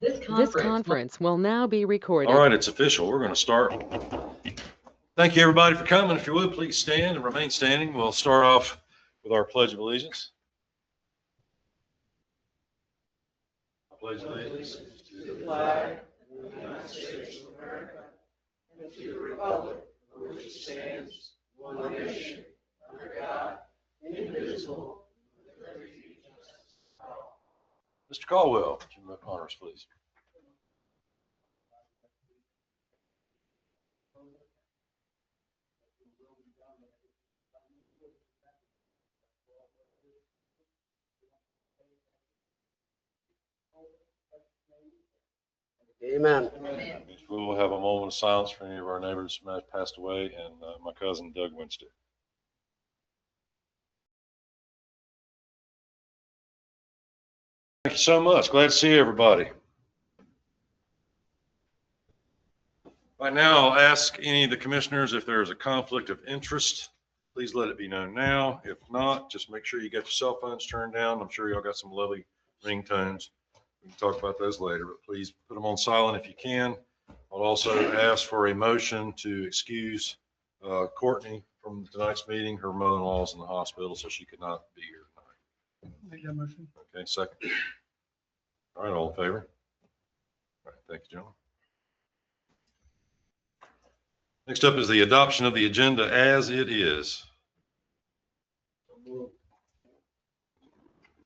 This conference will now be recorded. All right, it's official. We're going to start. Thank you, everybody, for coming. If you would, please stand and remain standing. We'll start off with our Pledge of Allegiance. I pledge allegiance to the flag of the United States of America and to the republic for which it stands, one nation, under God, indivisible, with liberty and justice for all. Mr. Caldwell, would you make honors, please? Amen. We will have a moment of silence for any of our neighbors who have passed away, and my cousin Doug Winstead. Thank you so much. Glad to see everybody. Right now, I'll ask any of the commissioners if there is a conflict of interest. Please let it be known now. If not, just make sure you get your cell phones turned down. I'm sure y'all got some lovely ringtones. We can talk about those later, but please put them on silent if you can. I'll also ask for a motion to excuse Courtney from tonight's meeting. Her mother-in-law is in the hospital, so she could not be here tonight. Make that motion. Okay, second. All right, all in favor? All right, thank you, gentlemen. Next up is the adoption of the agenda as it is.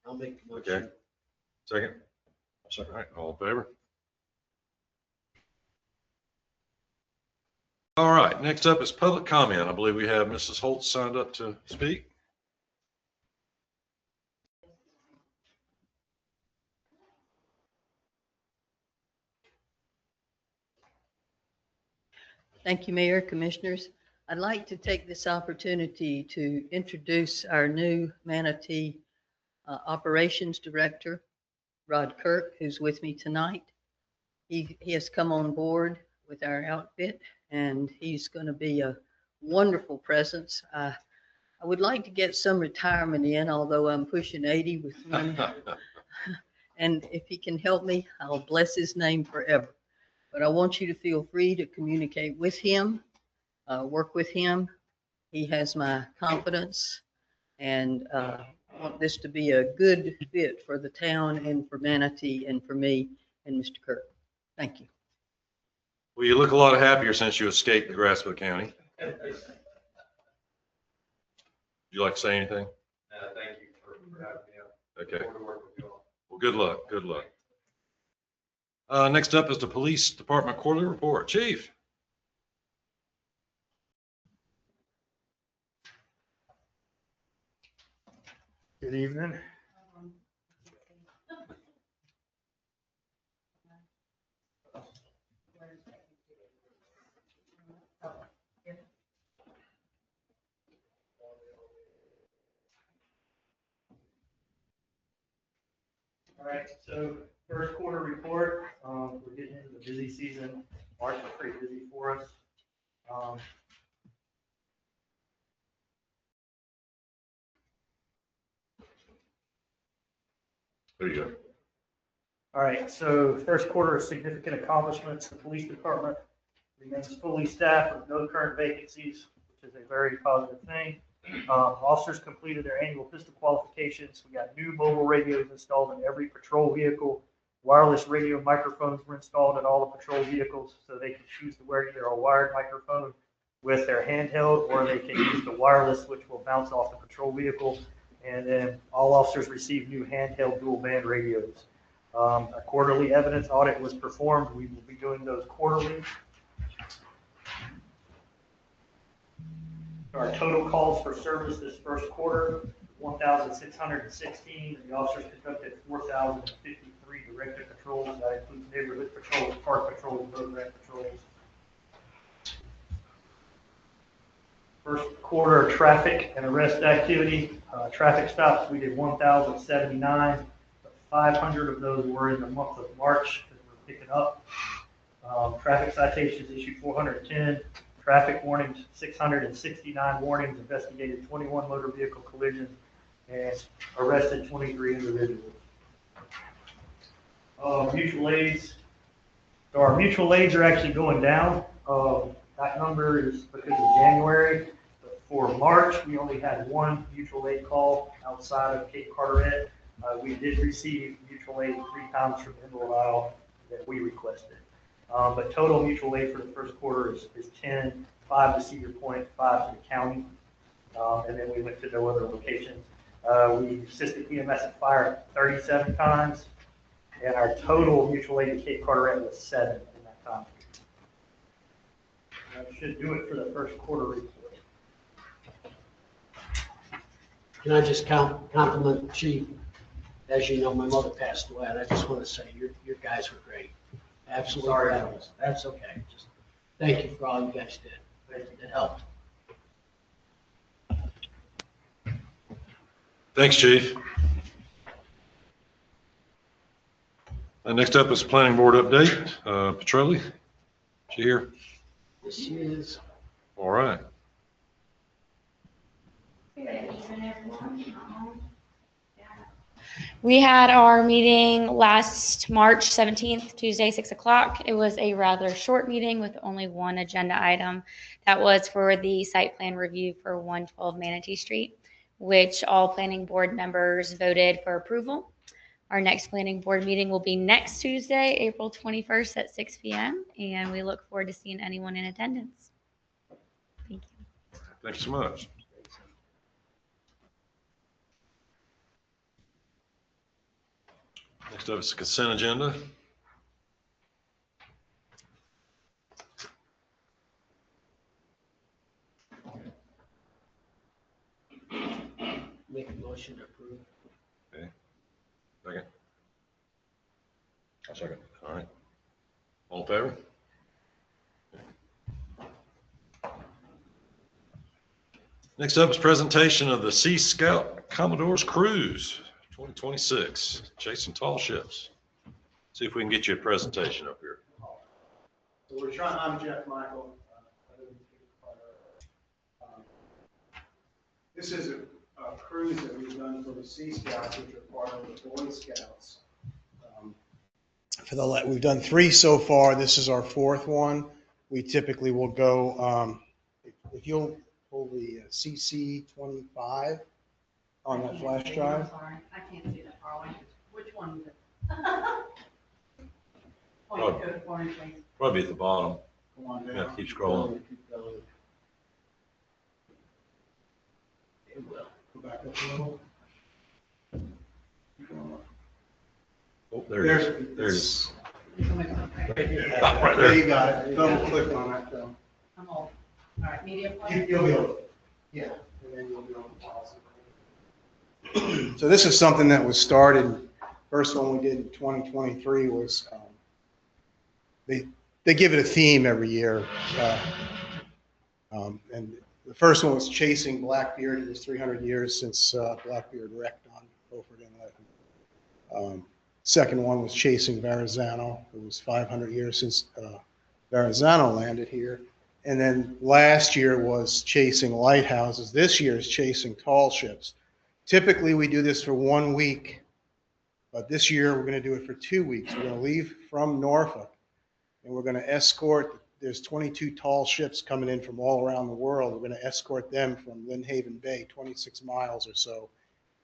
I'll make the motion. Okay. Second? Second. All right, all in favor? All right, next up is public comment. I believe we have Mrs. Holt signed up to speak. Thank you, Mayor, Commissioners. I'd like to take this opportunity to introduce our new Manatee Operations Director, Rod Kirk, who's with me tonight. He has come on board with our outfit, and he's going to be a wonderful presence. I would like to get some retirement in, although I'm pushing 80 with money. And if he can help me, I'll bless his name forever. But I want you to feel free to communicate with him, work with him. He has my confidence, and I want this to be a good fit for the town and for Manatee and for me and Mr. Kirk. Thank you. Well, you look a lot happier since you escaped the Grassville County. Would you like to say anything? Thank you for having me up. Okay. Forward to work with you all. Well, good luck. Good luck. Next up is the Police Department Quarterly Report. Chief. Good evening. All right, so first quarter report, we're getting into the busy season. March was pretty busy for us. There you go. All right, so first quarter of significant accomplishments. The police department remains fully staffed with no current vacancies, which is a very positive thing. Officers completed their annual pistol qualifications. We got new mobile radios installed in every patrol vehicle. Wireless radio microphones were installed in all the patrol vehicles, so they can choose to wear either a wired microphone with their handheld, or they can use the wireless, which will bounce off the patrol vehicle. And then all officers receive new handheld dual band radios. A quarterly evidence audit was performed. We will be doing those quarterly. Our total calls for service this first quarter, 1,616. The officers conducted 4,053 directed patrols. That includes neighborhood patrols, park patrols, and road grant patrols. First quarter traffic and arrest activity. Traffic stops, we did 1,079. 500 of those were in the month of March because we're picking up. Traffic citations issued 410. Traffic warnings, 669 warnings, investigated 21 motor vehicle collisions, and arrested 23 individuals. Mutual aids. So our mutual aids are actually going down. That number is because of January. But for March, we only had one mutual aid call outside of Cape Carteret. We did receive mutual aid 3 times from Emerald Isle that we requested. But total mutual aid for the first quarter is 10, 5 to Cedar Point, 5 to the county. And then we went to no other locations. We assisted EMS at fire 37 times. And our total mutual aid to Cape Carteret was 7 in that time. That should do it for the first quarter report. Can I just compliment the chief? As you know, my mother passed away, and I just want to say your guys were great. Absolutely. Sorry. That's okay. Just thank you for all you guys did. It helped. Thanks, Chief. Next up is planning board update. Petrelli, is she here? This is. All right. We had our meeting last March 17th, Tuesday, 6 o'clock. It was a rather short meeting with only one agenda item. That was for the site plan review for 112 Manatee Street, which all planning board members voted for approval. Our next planning board meeting will be next Tuesday, April 21st at 6 p.m. And we look forward to seeing anyone in attendance. Thank you. Thanks so much. Next up is the consent agenda. Make a motion to approve. Okay. Second. I'll second. All right. All in favor? Next up is presentation of the Sea Scout Commodore's Cruise 2026, chasing tall ships. See if we can get you a presentation up here. So we're trying, I'm Jeff Michael. This is a cruise that we've done for the Sea Scouts, which are part of the Boy Scouts. We've done 3 so far. This is our 4th one. We typically will go, if you'll pull the CC 25 on that flash drive. Sorry, I can't see that far away. Which one is it? Probably at the bottom. Come on You down. have to keep scrolling. It will. Go back up a little. Oh, there it is. There it is. Right There there. you got it. Double click on that though. I'm old. All right, medium. play? You'll be able to, yeah, and then you'll be able to pause it. So this is something that was started, first one we did in 2023 was, they give it a theme every year. And the first one was chasing Blackbeard. It was 300 years since Blackbeard wrecked on Beaufort Inlet. Second one was chasing Verrazano. It was 500 years since Verrazano landed here. And then last year was chasing lighthouses. This year is chasing tall ships. Typically, we do this for 1 week, but this year we're going to do it for 2 weeks. We're going to leave from Norfolk, and we're going to escort. There's 22 tall ships coming in from all around the world. We're going to escort them from Lynnhaven Bay, 26 miles or so,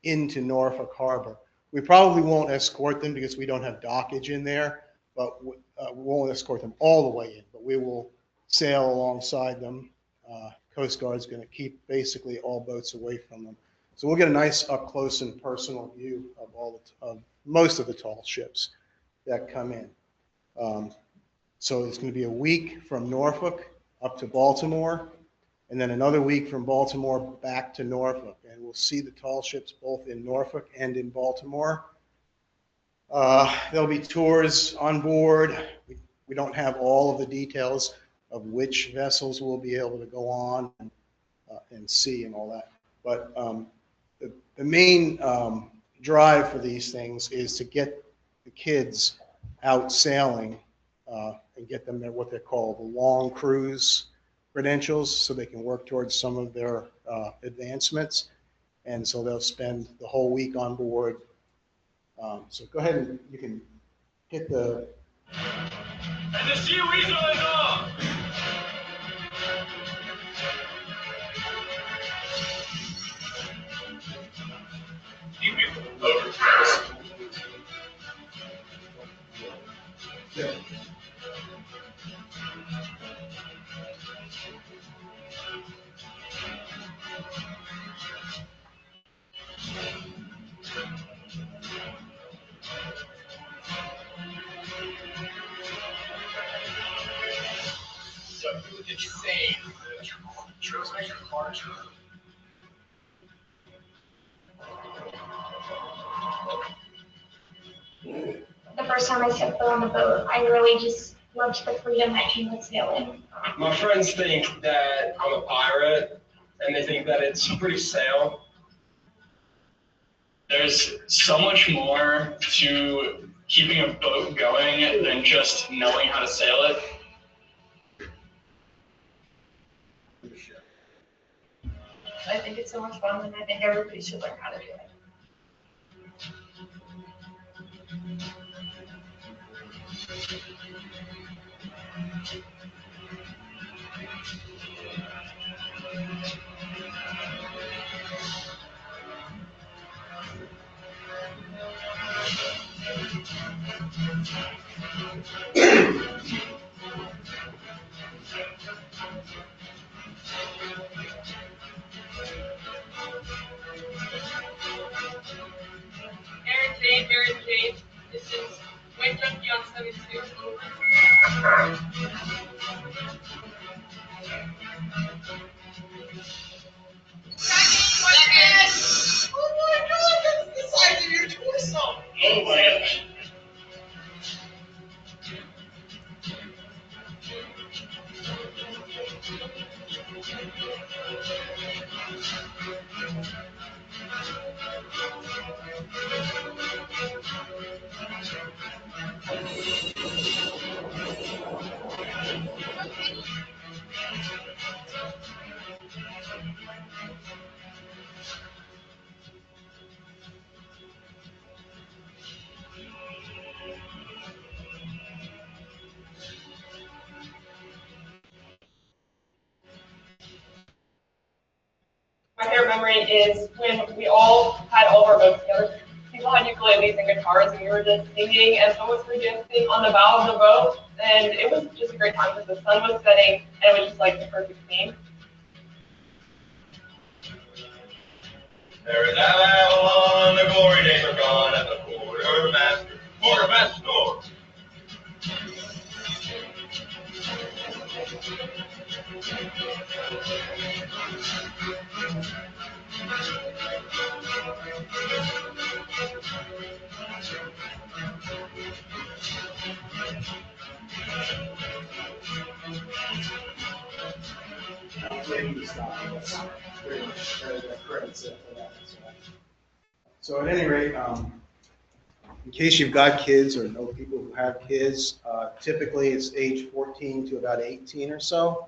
into Norfolk Harbor. We probably won't escort them because we don't have dockage in there, but we won't escort them all the way in, but we will sail alongside them. Coast Guard's going to keep basically all boats away from them. So we'll get a nice up close and personal view of most of the tall ships that come in. So it's going to be a week from Norfolk up to Baltimore, and then another week from Baltimore back to Norfolk. And we'll see the tall ships both in Norfolk and in Baltimore. There'll be tours on board. We don't have all of the details of which vessels we'll be able to go on and see and all that. But the main drive for these things is to get the kids out sailing and get them what they call the long cruise credentials so they can work towards some of their advancements. And so they'll spend the whole week on board. So go ahead and you can hit the, And the sea weasel is off! Insane. The first time I stepped foot on the boat, I really just loved the freedom that came with sailing. My friends think that I'm a pirate, and they think that it's free sail. There's so much more to keeping a boat going than just knowing how to sail it. I think it's so much fun, and I think everybody should learn how to do it. Aaron Jane, this is Wake Junkie on 72. Second. Oh my god, that's the size of your torso. Oh my gosh. My favorite memory is when we all had all of our boats together. People had ukuleles and guitars, and we were just singing, and some was free dancing on the bow of the boat, and it was just a great time because the sun was setting, and it was just like the perfect scene. There is Avalon, the glory days are gone, and the quartermaster snores. So at any rate, in case you've got kids or know people who have kids, typically it's age 14 to about 18 or so.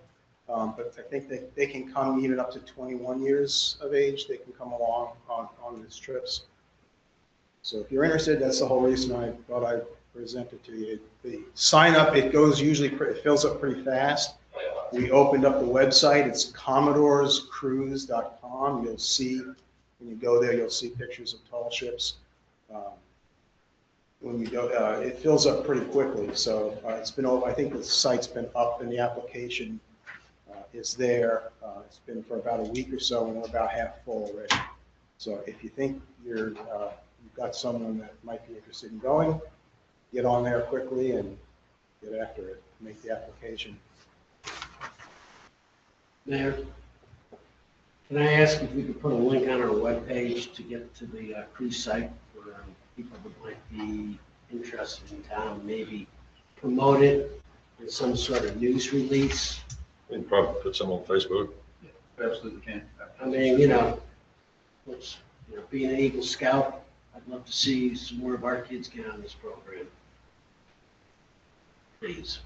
But I think they can come even up to 21 years of age. They can come along on these trips. So if you're interested, that's the whole reason I thought I'd present it to you. The sign up, it fills up pretty fast. We opened up the website. It's commodorescruise.com. You'll see, when you go there, you'll see pictures of tall ships. When you go, it fills up pretty quickly. So it's been over. I think the site's been up and the application is there. It's been for about a week or so, and we're about half full already. So if you think you've got someone that might be interested in going, get on there quickly and get after it. Make the application. Mayor, can I ask if we could put a link on our webpage to get to the cruise site for people that might be interested in town, maybe promote it in some sort of news release? We can probably put some on Facebook. Absolutely can. I mean, being an Eagle Scout, I'd love to see some more of our kids get on this program. Please,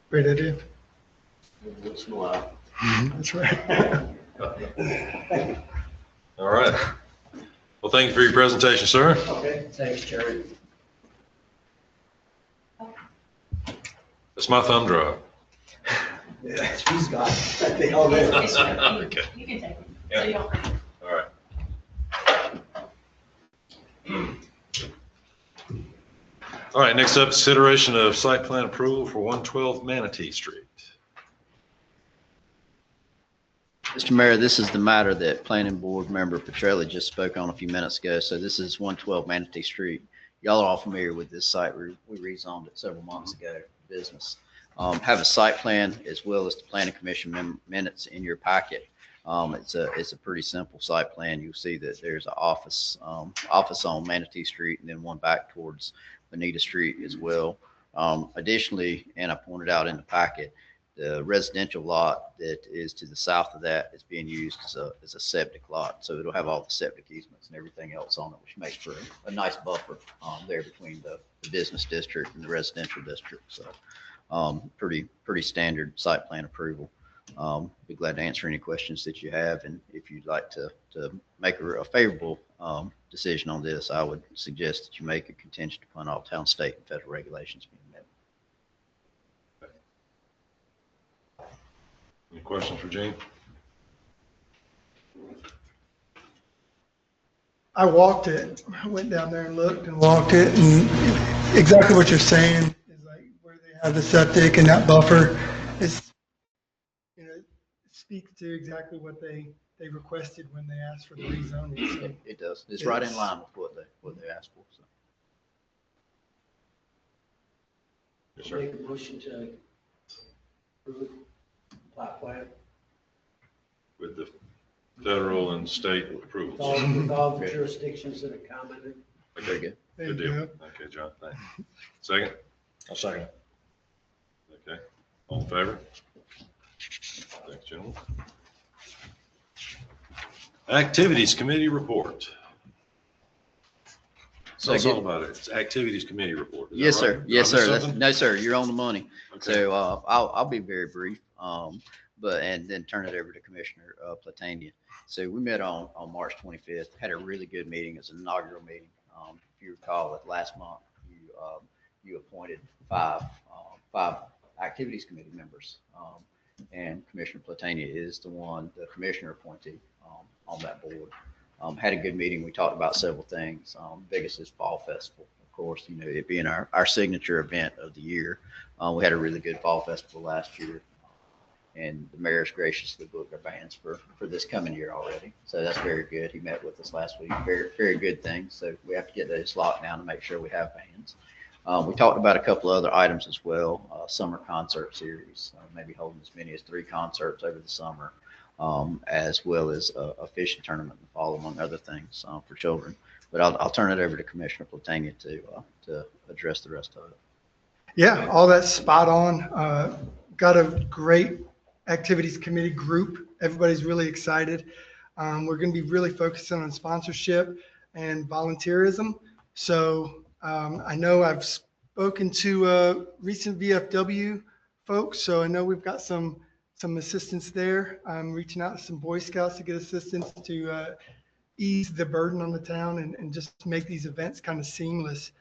Great idea. every once in a while. That's right. All right. Well, thank you for your presentation, sir. Okay. Thanks, Jerry. It's my thumb drive. Yeah, she's got it. They all live. Okay. You can take it. Yeah. So you don't. All right. All right, next up, consideration of site plan approval for 112 Manatee Street. Mr. Mayor, this is the matter that Planning Board Member Petrelli just spoke on a few minutes ago. So this is 112 Manatee Street. Y'all are all familiar with this site. We rezoned it several months ago for business. Have a site plan as well as the Planning Commission minutes in your packet. It's a pretty simple site plan. You'll see that there's an office on Manatee Street and then one back towards Bonita Street as well. Additionally, and I pointed out in the packet, the residential lot that is to the south of that is being used as a septic lot. So it'll have all the septic easements and everything else on it, which makes for a nice buffer there between the business district and the residential district. So pretty standard site plan approval. Be glad to answer any questions that you have. And if you'd like to make a favorable decision on this, I would suggest that you make a contingent upon all town, state, and federal regulations being met. Any questions for Gene? I walked it. I went down there and looked and walked it, and exactly what you're saying is like where they have the septic and that buffer is, speaks to exactly what they requested when they asked for the rezoning. So It does. It's right in line with what they asked for. So. Yes, sir. Make a motion to approve plot plan. With the federal and state approvals. With all the jurisdictions that have commented. Very good. Good deal. Okay, John, thanks. Second? I'll second. Okay, all in favor? Thanks, gentlemen. Activities Committee report. Tell us all about it. It's Activities Committee report. Is that Yes, sir. right? Yes, Did I miss sir. something? No, sir. You're on the money. Okay. So I'll be very brief, and then turn it over to Commissioner Platania. So we met on March 25th. Had a really good meeting. It's an inaugural meeting. If you recall, last month you appointed five Activities Committee members, and Commissioner Platania is the commissioner appointee on that board. Had a good meeting. We talked about several things. Biggest is Fall Festival, of course, it being our signature event of the year. We had a really good Fall Festival last year, and the mayor's graciously booked our bands for this coming year already. So that's very good. He met with us last week. Very, very good thing. So we have to get those locked down to make sure we have bands. We talked about a couple of other items as well. Summer concert series, maybe holding as many as 3 concerts over the summer. As well as a fishing tournament in the fall, among other things for children. But I'll turn it over to Commissioner Platania to address the rest of it. yeah, all that's spot on. Got a great activities committee group. Everybody's really excited. We're going to be really focusing on sponsorship and volunteerism. So I know I've spoken to recent VFW folks, so I know we've got some assistance there. I'm reaching out to some Boy Scouts to get assistance to ease the burden on the town and just make these events kind of seamless.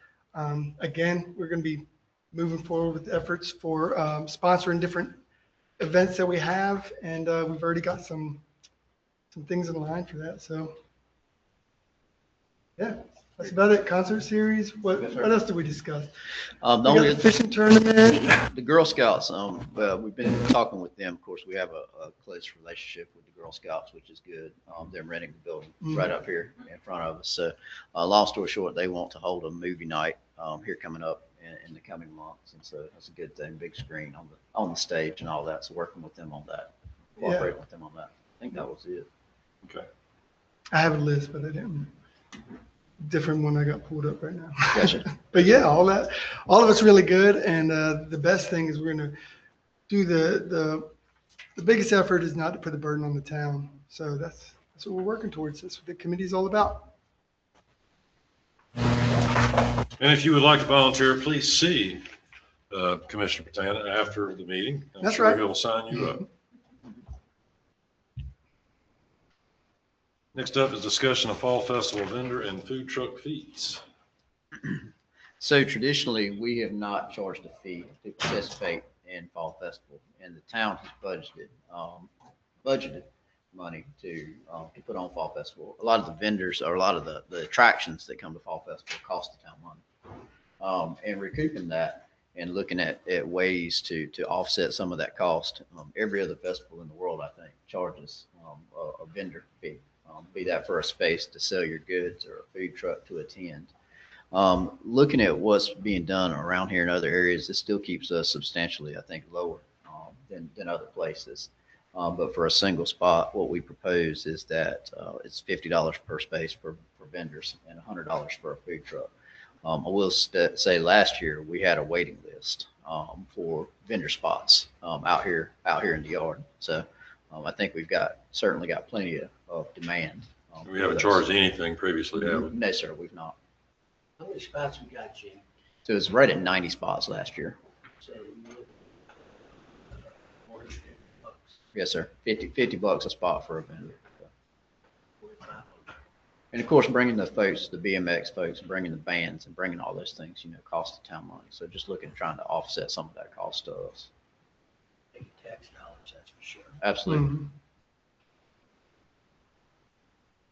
Again, we're going to be moving forward with efforts for sponsoring different events that we have, and we've already got some things in line for that. So yeah, that's about it. Concert series. What else did we discuss? The We got only the fishing tournament. the Girl Scouts. Well, we've been talking with them. Of course, we have a close relationship with the Girl Scouts, which is good. They're renting the building right up here in front of us. So, long story short, they want to hold a movie night here coming up in the coming months, and so that's a good thing. Big screen on the stage and all that. So, working with them on that, cooperating with them on that. I think that was it. Okay. I have a list, but I didn't. Different one I got pulled up right now. Gotcha. But yeah, all of it's really good, and the best thing is we're going to do the biggest effort is not to put the burden on the town. So that's what we're working towards. That's what the committee is all about. And if you would like to volunteer, please see Commissioner Patana after the meeting. I'm That's sure right. He'll sign you up. Next up is discussion of Fall Festival vendor and food truck fees. So traditionally, we have not charged a fee to participate in Fall Festival, and the town has budgeted money to put on Fall Festival. A lot of the vendors or a lot of the attractions that come to Fall Festival cost the town money. And recouping that and looking at ways to offset some of that cost. Every other festival in the world, I think, charges a vendor fee, be that for a space to sell your goods or a food truck to attend. Looking at what's being done around here in other areas, it still keeps us substantially, I think, lower than other places. But for a single spot, what we propose is that it's $50 per space for vendors and $100 for a food truck. I will say last year we had a waiting list for vendor spots out here in the yard. So I think we've certainly got plenty of demand. We haven't charged anything previously, have we? No, sir, we've not. How many spots we got, Gene? So it was right at 90 spots last year. So, $450. Yes, sir. $50 a spot for a vendor. And of course, bringing the folks, the BMX folks, bringing the bands and bringing all those things, cost the town money. So just trying to offset some of that cost to us. Big tax dollars, that's for sure. Absolutely.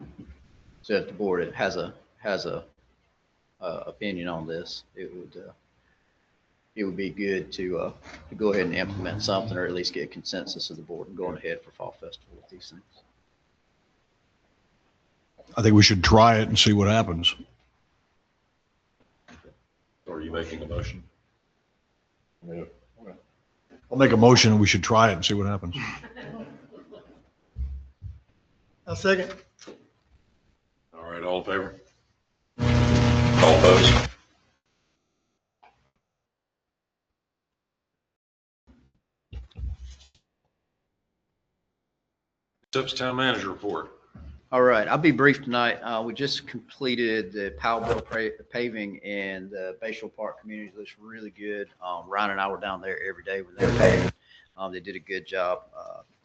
Mhm. So if the board has a opinion on this, it would be good to go ahead and implement something, or at least get consensus of the board and going ahead for Fall Festival with these things. I think we should try it and see what happens. Or are you making a motion? Yeah. I'll make a motion and we should try it and see what happens. I'll second. All right, all in favor? All opposed? Accepts town manager report. All right, I'll be brief tonight. We just completed the Powellville paving in the Bayshore Park community. It looks really good. Ryan and I were down there every day when they were paving. They did a good job.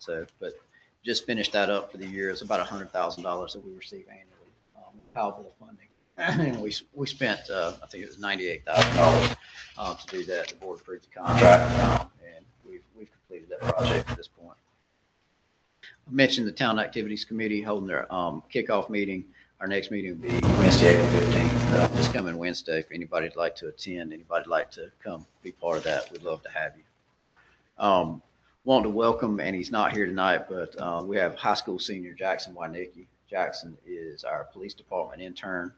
But just finished that up for the year. It's about $100,000 that we receive annually, Powellville funding. And we spent, I think it was $98,000 to do that. The board approved the contract, and we've completed that project at this point. I mentioned the Town Activities Committee holding their kickoff meeting. Our next meeting will be Wednesday, April 15th, this coming Wednesday. If anybody'd like to attend, anybody'd like to come be part of that, we'd love to have you. Want to welcome, and he's not here tonight, but we have high school senior Jackson Wynicki. Jackson is our police department intern.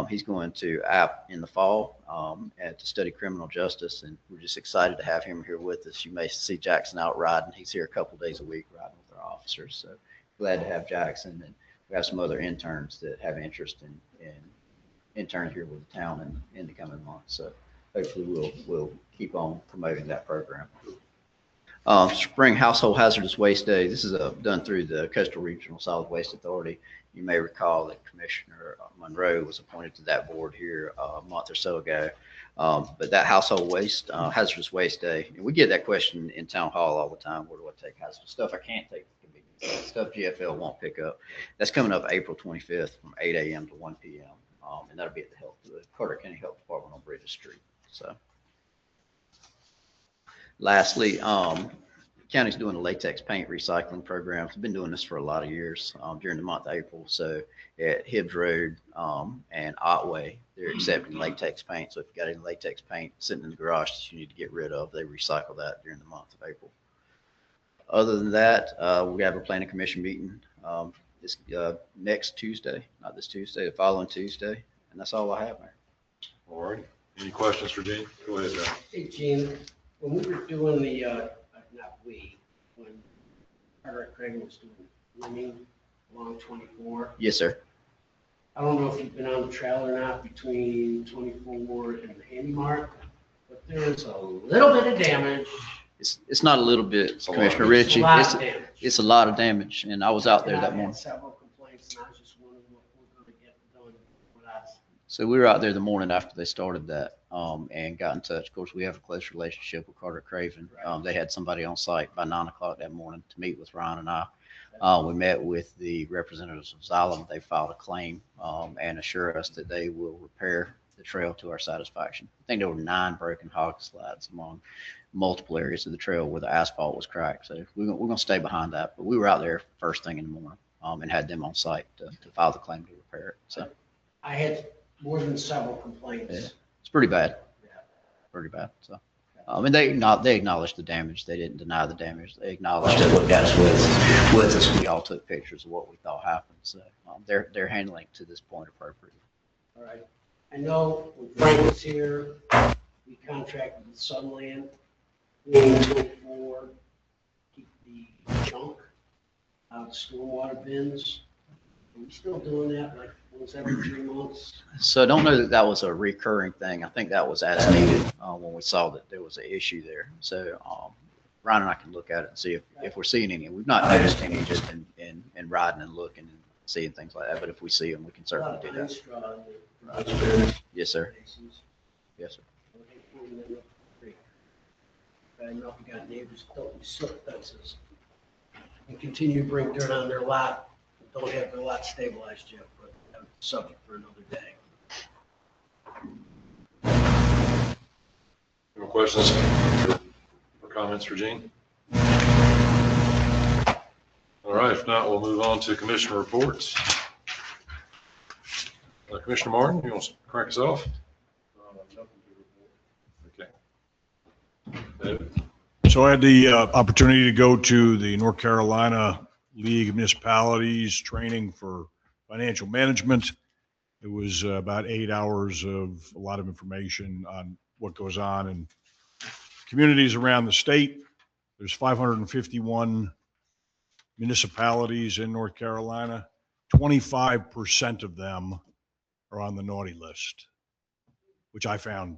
He's going to App in the fall to study criminal justice, and we're just excited to have him here with us. You may see Jackson out riding. He's here a couple days a week riding with our officers. So glad to have Jackson, and we have some other interns that have interest in intern here with the town in the coming months. So hopefully we'll keep on promoting that program. Spring Household Hazardous Waste Day. This is done through the Coastal Regional Solid Waste Authority. You may recall that Commissioner Monroe was appointed to that board here a month or so ago. But that Household Waste, Hazardous Waste Day, and we get that question in Town Hall all the time. Where do I take hazardous stuff? I can't take stuff GFL won't pick up. That's coming up April 25th from 8 a.m. to 1 p.m. And that'll be at the Carter County Health Department on Bridges Street. So. Lastly, the county's doing a latex paint recycling program. It's been doing this for a lot of years during the month of April. So at Hibbs Road and Otway, they're accepting latex paint. So if you got any latex paint sitting in the garage that you need to get rid of, they recycle that during the month of April. Other than that, we have a planning commission meeting this next Tuesday, not this Tuesday, the following Tuesday. And that's all I have, Mayor. All right. Any questions for Gene? Go ahead, John. Hey, Gene, when we were doing when Carter Craven was doing running along 24. Yes, sir. I don't know if you've been on the trail or not between 24 and the Handy Mart, but there's a little bit of damage. It's not a little bit, Commissioner Ritchie. It's a lot of damage, and I was out there that morning. Several complaints, and I was just wondering what we're going to get done with us. So we were out there the morning after they started that and got in touch. Of course, we have a close relationship with Carter Craven. They had somebody on site by 9 o'clock that morning to meet with Ryan and I. We met with the representatives of Xylem. They filed a claim and assure us that they will repair the trail to our satisfaction. I think there were 9 broken hog slides among multiple areas of the trail where the asphalt was cracked. So we're going to stay behind that. But we were out there first thing in the morning and had them on site to file the claim to repair it. So I had more than several complaints. yeah, it's pretty bad. Yeah. Pretty bad. So. And they acknowledged the damage. They didn't deny the damage. They acknowledged it, looked at us with us. We all took pictures of what we thought happened. So they're handling it to this point appropriately. All right. I know when Frank was here, we contracted with Sunland, 2024, keep the junk out of stormwater bins. Are we still doing that like once every 3 months? So I don't know that that was a recurring thing. I think that was as needed when we saw that there was an issue there. So Ryan and I can look at it and see if we're seeing any. We've not noticed any just in riding and looking and seeing things like that. But if we see them, we can certainly do that. Yes, sir. Yes, sir. Bad enough you got neighbors building silk fences and continue to bring dirt on their lot. Don't have their lot stabilized yet, but that's a subject for another day. Any more questions or comments for Gene? All right, if not, we'll move on to commissioner reports. Commissioner Martin, you want to crank us off? Okay. David? So I had the opportunity to go to the North Carolina League of Municipalities training for financial management. It was about 8 hours of a lot of information on what goes on in communities around the state. There's 551 municipalities in North Carolina. 25% of them are on the naughty list, which I found,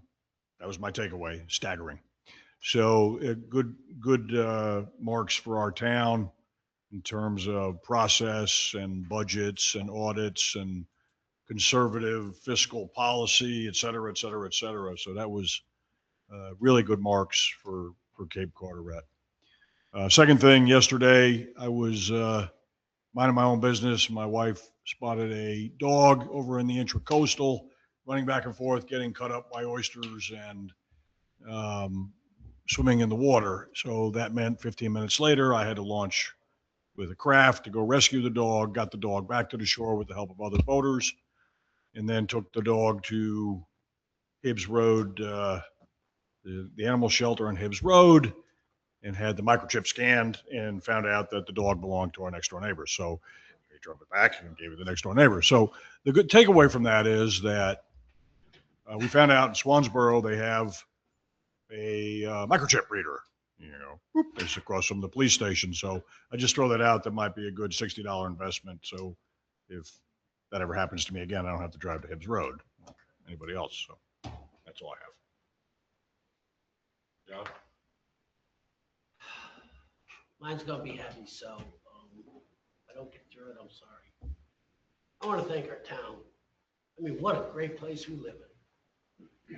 that was my takeaway, staggering. So good marks for our town in terms of process and budgets and audits and conservative fiscal policy, et cetera, et cetera, et cetera. So that was really good marks for Cape Carteret. Second thing, yesterday I was minding my own business. My wife spotted a dog over in the Intracoastal running back and forth, getting cut up by oysters and swimming in the water. So that meant 15 minutes later, I had to launch with a craft to go rescue the dog, got the dog back to the shore with the help of other boaters, and then took the dog to Hibbs Road, the animal shelter on Hibbs Road, and had the microchip scanned and found out that the dog belonged to our next door neighbor. So they drove it back and gave it to the next door neighbor. So the good takeaway from that is that we found out in Swansboro they have a microchip reader, it's across from the police station. So I just throw that out. That might be a good $60 investment. So if that ever happens to me again, I don't have to drive to Hibbs Road. Anybody else? So that's all I have. John? Mine's gonna be heavy, so if I don't get through it, I'm sorry. I want to thank our town. I mean, what a great place we live in.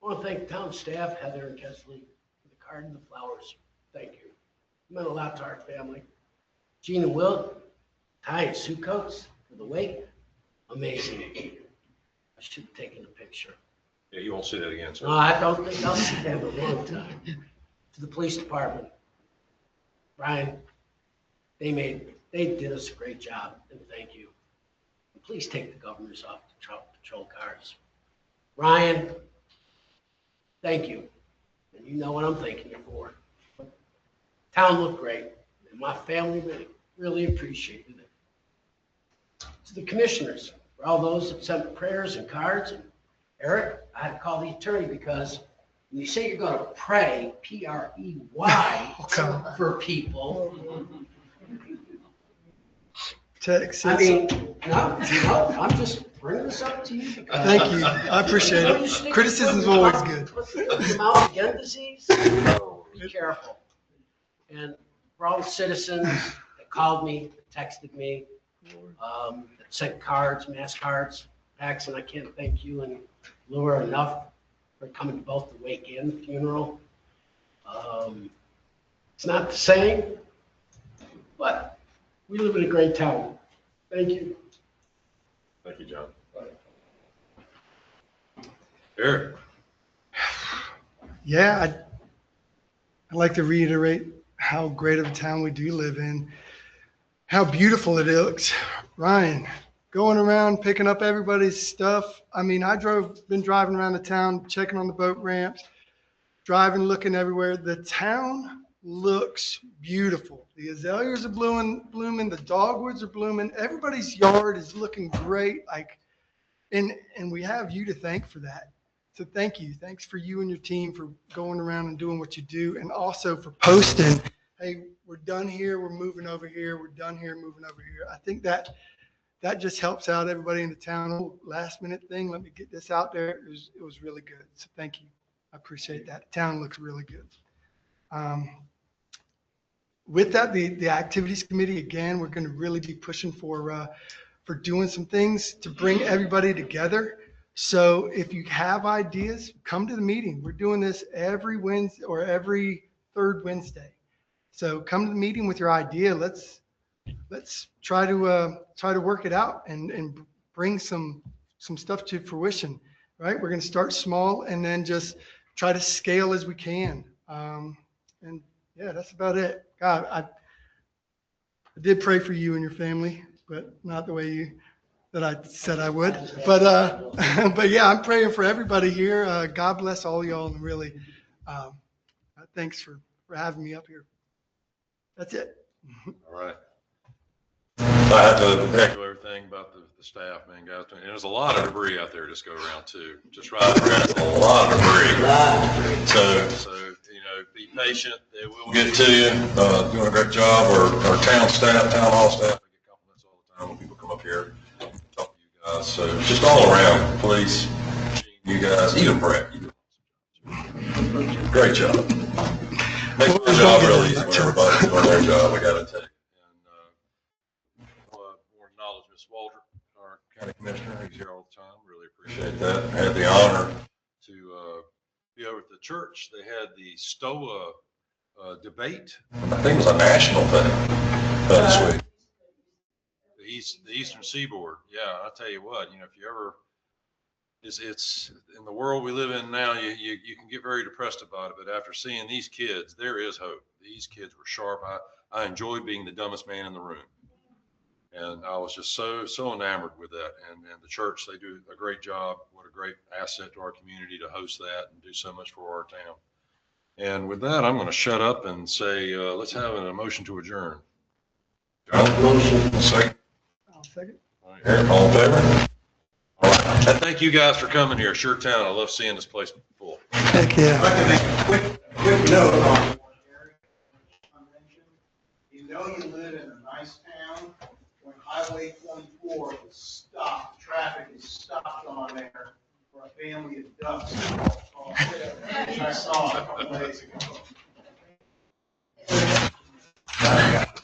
I want to thank town staff, Heather and Kesley, for the card and the flowers. Thank you. It meant a lot to our family. Gene and Will, Ty and Sue Coates for the wake. Amazing. I should have taken a picture. Yeah, you won't see that again, sir. No, I don't think I'll see that in a long time. To the police department, Brian, they did us a great job, and thank you. And please take the governors off the patrol cars. Ryan, thank you. And you know what I'm thanking you for. Town looked great, and my family really appreciated it. To the commissioners, for all those that sent prayers and cards, and Eric, I had to call the attorney because when you say you're going to pray, P-R-E-Y, for people. Texas. I mean, no, I'm just bringing this up to you because. Thank you. I appreciate it. Criticism's always good. Mouth again disease, be careful. And for all the citizens that called me, texted me, that sent cards, mass cards, Paxton, I can't thank you and Laura enough for coming to both the wake and the funeral. It's not the same, but we live in a great town. Thank you. Thank you, John. Eric? Yeah, I'd like to reiterate how great of a town we do live in, how beautiful it looks. Ryan, going around picking up everybody's stuff. I mean, been driving around the town, checking on the boat ramps, driving, looking everywhere. The town looks beautiful. The azaleas are blooming, the dogwoods are blooming. Everybody's yard is looking great. And we have you to thank for that. So thank you. Thanks for you and your team for going around and doing what you do, and also for posting, hey, we're done here, we're moving over here, we're done here, moving over here. I think that just helps out everybody in the town. Oh, last minute thing, let me get this out there. It was really good. So thank you. I appreciate that. The town looks really good. With that, the activities committee, again, we're going to really be pushing for doing some things to bring everybody together. So if you have ideas, come to the meeting. We're doing this every Wednesday or every third Wednesday. So come to the meeting with your idea. Let's try to work it out and bring some stuff to fruition. Right? We're going to start small and then just try to scale as we can. And yeah, that's about it. God, I did pray for you and your family, but not the way that I said I would. But yeah, I'm praying for everybody here. God bless all y'all, and really, thanks for having me up here. That's it. All right. I have to echo everything about the staff, man, guys. And there's a lot of debris out there just go around too. Just right around, a lot of debris. So, be patient. They will get to you. Doing a great job. Our town staff, town hall staff, I get compliments all the time when people come up here and talk to you guys. So just all around, please, you guys, even Brett, you do great job. Make my job real easy when everybody's doing their job, I gotta tell you. More acknowledge Ms. Walter, our county commissioner. He's here all the time. Really appreciate that. I had the honor to be over at the church. They had the STOA debate. I think it was a national thing this week. The Eastern Seaboard. Yeah, I'll tell you what, if you ever, it's in the world we live in now, you can get very depressed about it, but after seeing these kids, there is hope. These kids were sharp. I enjoyed being the dumbest man in the room. And I was just so enamored with that. And the church, they do a great job. What a great asset to our community to host that and do so much for our town. And with that, I'm going to shut up and say, let's have a motion to adjourn. John? Motion. Second. I'll second. All right, Eric, all in favor? All right. And thank you guys for coming here. Sure town. I love seeing this place full. Heck yeah. Quick note on Eric mentioned. You live in a nice town. When Highway 24 is stopped, traffic is stopped on there for a family of ducks. I saw it a couple days ago.